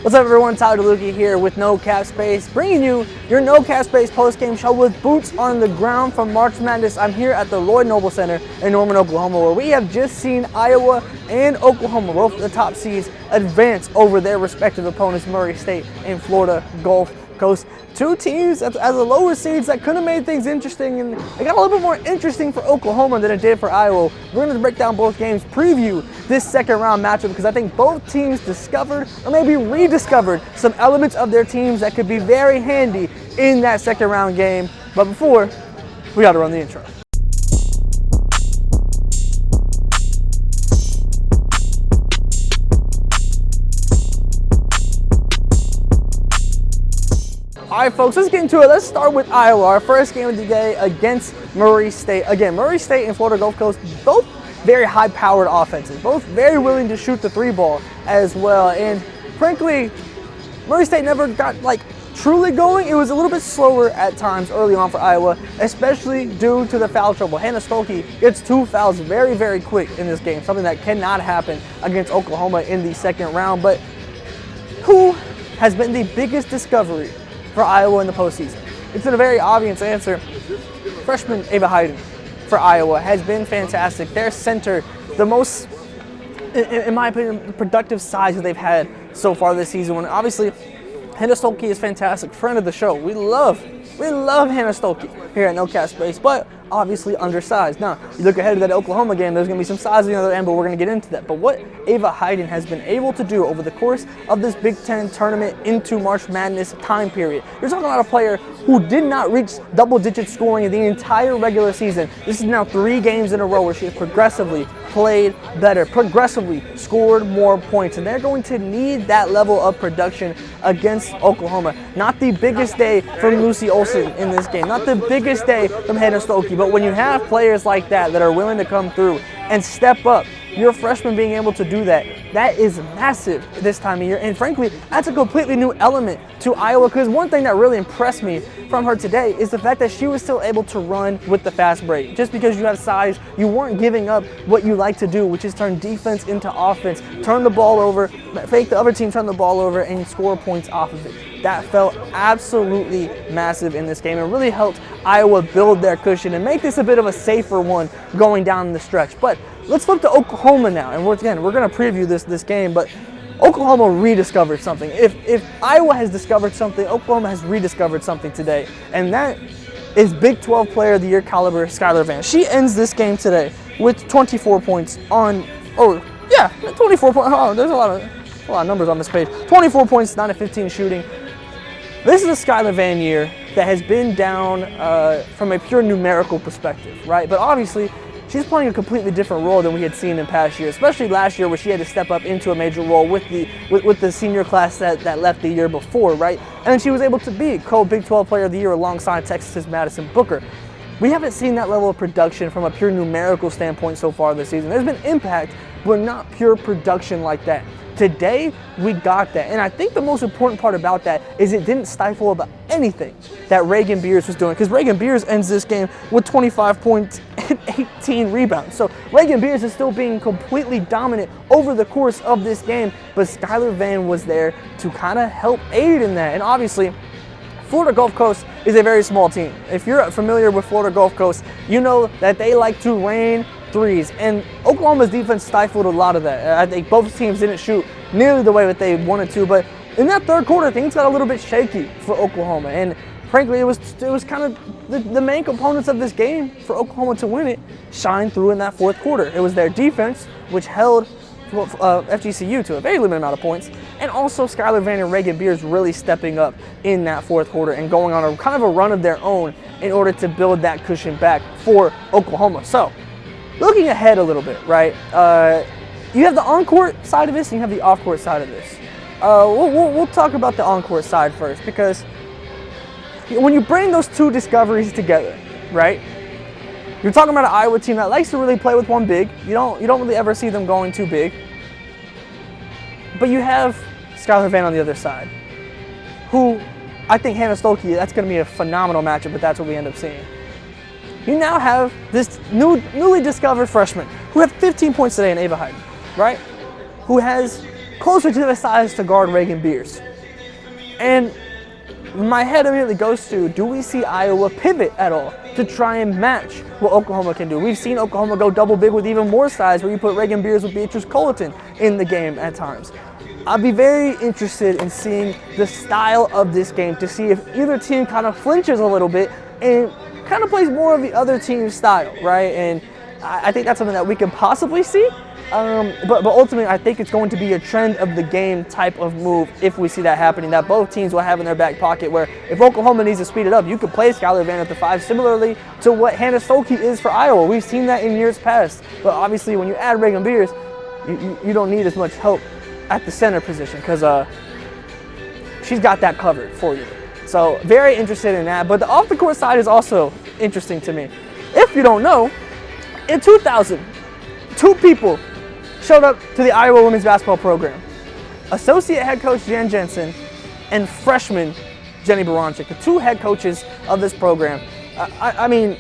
What's up, everyone? Tyler DeLuca here with No Cap Space, bringing you your No Cap Space post-game show with boots on the ground from March Madness. I'm here at the Lloyd Noble Center in Norman, Oklahoma, where we have just seen Iowa and Oklahoma, both of the top seeds, advance over their respective opponents, Murray State and Florida Gulf Coast. Two teams as the lower seeds that could have made things interesting, and it got a little bit more interesting for Oklahoma than it did for Iowa. We're going to break down both games, preview this second round matchup, because I think both teams discovered or maybe rediscovered some elements of their teams that could be very handy in that second round game. But before, we got to run the intro. All right, folks, let's get into it. Let's start with Iowa, our first game of the day against Murray State. Again, Murray State and Florida Gulf Coast, both very high-powered offenses, both very willing to shoot the three ball as well. And frankly, Murray State never got truly going. It was a little bit slower at times early on for Iowa, especially due to the foul trouble. Hannah Stolke gets 2 fouls very, very quick in this game, something that cannot happen against Oklahoma in the second round. But who has been the biggest discovery for Iowa in the postseason? It's a very obvious answer. Freshman Ava Hayden for Iowa has been fantastic. Their center, the most, in my opinion, productive size that they've had so far this season. When obviously Hannah Stolke is fantastic, friend of the show. We love Hannah Stolke here at No Cap Space, but obviously undersized. Now, you look ahead to that Oklahoma game, there's going to be some size on the other end, but we're going to get into that. But what Ava Hayden has been able to do over the course of this Big Ten tournament into March Madness time period, you're talking about a player who did not reach double-digit scoring in the entire regular season. This is now 3 games in a row where she has progressively played better, progressively scored more points, and they're going to need that level of production against Oklahoma. Not the biggest day from Lucy Olsen in this game, not the biggest day from Hannah Stolke, but when you have players like that are willing to come through and step up, your freshman being able to do that, that is massive this time of year. And frankly, that's a completely new element to Iowa, because one thing that really impressed me from her today is the fact that she was still able to run with the fast break. Just because you have size, you weren't giving up what you like to do, which is turn defense into offense, turn the ball over, fake the other team, turn the ball over, and score points off of it. That felt absolutely massive in this game and really helped Iowa build their cushion and make this a bit of a safer one going down the stretch. But let's flip to Oklahoma now, and we're going to preview this game, but Oklahoma rediscovered something. If Iowa has discovered something, Oklahoma has rediscovered something today, and that is Big 12 Player of the Year caliber Skylar Vann. She ends this game today with 24 points on, 24 points. Oh, there's a lot of numbers on this page. 24 points, 9 of 15 shooting. This is a Skylar Vann year that has been down from a pure numerical perspective, right? But obviously, she's playing a completely different role than we had seen in past years, especially last year where she had to step up into a major role with the senior class that left the year before, right? And she was able to be co-Big 12 Player of the Year alongside Texas's Madison Booker. We haven't seen that level of production from a pure numerical standpoint so far this season. There's been impact, but not pure production like that. Today, we got that. And I think the most important part about that is it didn't stifle about anything that Reagan Beers was doing, because Reagan Beers ends this game with 25 points and 18 rebounds. So Reagan Beers is still being completely dominant over the course of this game, but Skylar Vann was there to kind of help aid in that. And obviously, Florida Gulf Coast is a very small team. If you're familiar with Florida Gulf Coast, you know that they like to rain threes, and Oklahoma's defense stifled a lot of that. I think both teams didn't shoot nearly the way that they wanted to, but in that third quarter, things got a little bit shaky for Oklahoma, and frankly, it was kind of the main components of this game for Oklahoma to win it shine through in that fourth quarter. It was their defense, which held FGCU to a very limited amount of points, and also Skylar Vann and Reagan Beers really stepping up in that fourth quarter and going on a kind of a run of their own in order to build that cushion back for Oklahoma. So, looking ahead a little bit, right? You have the on-court side of this and you have the off-court side of this. We'll talk about the on-court side first, because when you bring those two discoveries together, right? You're talking about an Iowa team that likes to really play with one big. You don't really ever see them going too big. But you have Skylar Vann on the other side, who I think Hannah Stolke, that's going to be a phenomenal matchup, but that's what we end up seeing. You now have this newly discovered freshman who had 15 points today in Ava Hayden, right? Who has closer to the size to guard Reagan Beers. And my head immediately goes to, do we see Iowa pivot at all to try and match what Oklahoma can do? We've seen Oklahoma go double big with even more size, where you put Reagan Beers with Beatrice Colleton in the game at times. I'd be very interested in seeing the style of this game to see if either team kind of flinches a little bit and kind of plays more of the other team's style, right? And I think that's something that we could possibly see. But ultimately, I think it's going to be a trend of the game type of move if we see that happening, that both teams will have in their back pocket, where if Oklahoma needs to speed it up, you could play Skylar Vann at the 5, similarly to what Hannah Stolke is for Iowa. We've seen that in years past. But obviously, when you add Reagan Beers, you don't need as much help at the center position, because she's got that covered for you. So very interested in that. But the off-the-court side is also interesting to me. If you don't know, in 2000, 2 people showed up to the Iowa women's basketball program. Associate head coach Jan Jensen and freshman Jenny Baranczyk, the 2 head coaches of this program. I mean,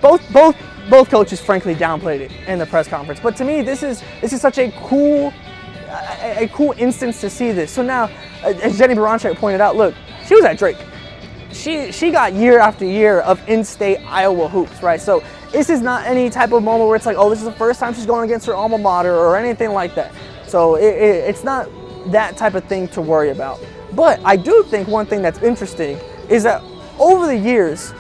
both coaches frankly downplayed it in the press conference. But to me, this is such a cool instance to see this. So now, as Jenny Baranczyk pointed out, look, she was at Drake. She got year after year of in-state Iowa hoops, right? So this is not any type of moment where it's like, oh, this is the first time she's going against her alma mater or anything like that. So it's not that type of thing to worry about. But I do think one thing that's interesting is that over the years,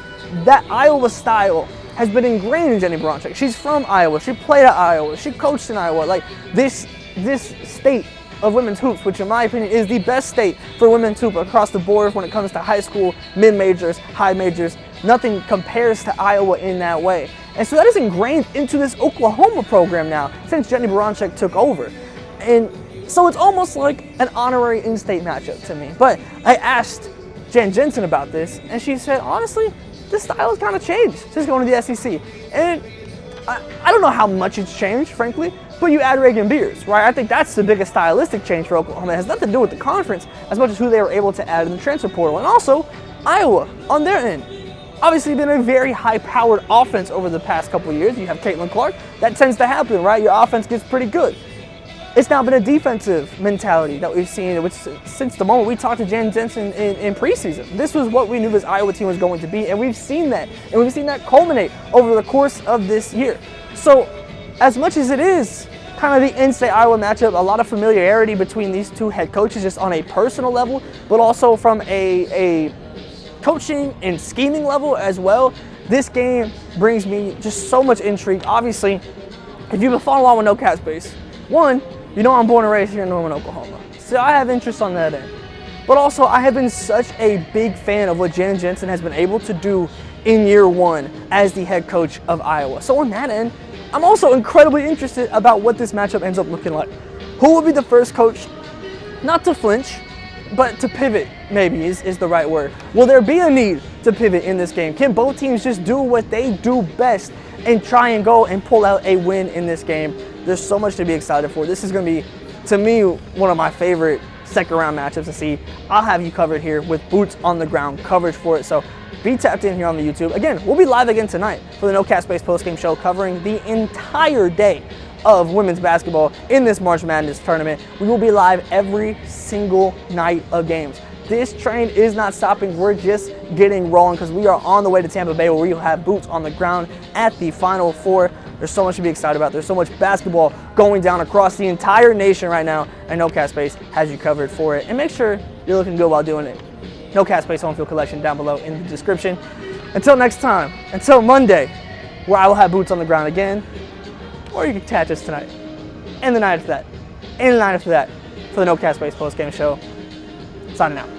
that Iowa style has been ingrained in Jenny Baranczyk. She's from Iowa. She played at Iowa. She coached in Iowa. Like this state of women's hoops, which in my opinion is the best state for women's hoop across the board when it comes to high school, mid-majors, high majors. Nothing compares to Iowa in that way. And so that is ingrained into this Oklahoma program now since Jenny Baranczyk took over. And so it's almost like an honorary in-state matchup to me. But I asked Jan Jensen about this, and she said, honestly, this style has kind of changed since going to the SEC. And I don't know how much it's changed, frankly, but you add Reagan Beers, right? I think that's the biggest stylistic change for Oklahoma. It has nothing to do with the conference as much as who they were able to add in the transfer portal. And also, Iowa, on their end, obviously been a very high-powered offense over the past couple of years. You have Caitlin Clark. That tends to happen, right? Your offense gets pretty good. It's now been a defensive mentality that we've seen which, since the moment we talked to Jan Jensen in preseason. This was what we knew this Iowa team was going to be, and we've seen that. And we've seen that culminate over the course of this year. So as much as it is kind of the in-state Iowa matchup, a lot of familiarity between these 2 head coaches just on a personal level, but also from a coaching and scheming level as well, this game brings me just so much intrigue. Obviously, if you've been following along with Ncaa Space, one, you know I'm born and raised here in Norman, Oklahoma. So I have interest on that end. But also, I have been such a big fan of what Jan Jensen has been able to do in year 1 as the head coach of Iowa. So on that end, I'm also incredibly interested about what this matchup ends up looking like. Who will be the first coach not to flinch, but to pivot, maybe is the right word? Will there be a need to pivot in this game? Can both teams just do what they do best and try and go and pull out a win in this game? There's so much to be excited for. This is going to be, to me, one of my favorite second-round matchups to see. I'll have you covered here with boots on the ground coverage for it. So be tapped in here on the YouTube. Again, we'll be live again tonight for the Ncaa Space postgame show covering the entire day of women's basketball in this March Madness tournament. We will be live every single night of games. This train is not stopping. We're just getting rolling because we are on the way to Tampa Bay, where we will have boots on the ground at the Final Four. There's so much to be excited about. There's so much basketball going down across the entire nation right now, and Ncaa Space has you covered for it. And make sure you're looking good while doing it. Ncaa Space home field collection down below in the description. Until next time, until Monday, where I will have boots on the ground again, or you can catch us tonight, and the night after that, and the night after that, for the Ncaa Space postgame show. Signing out.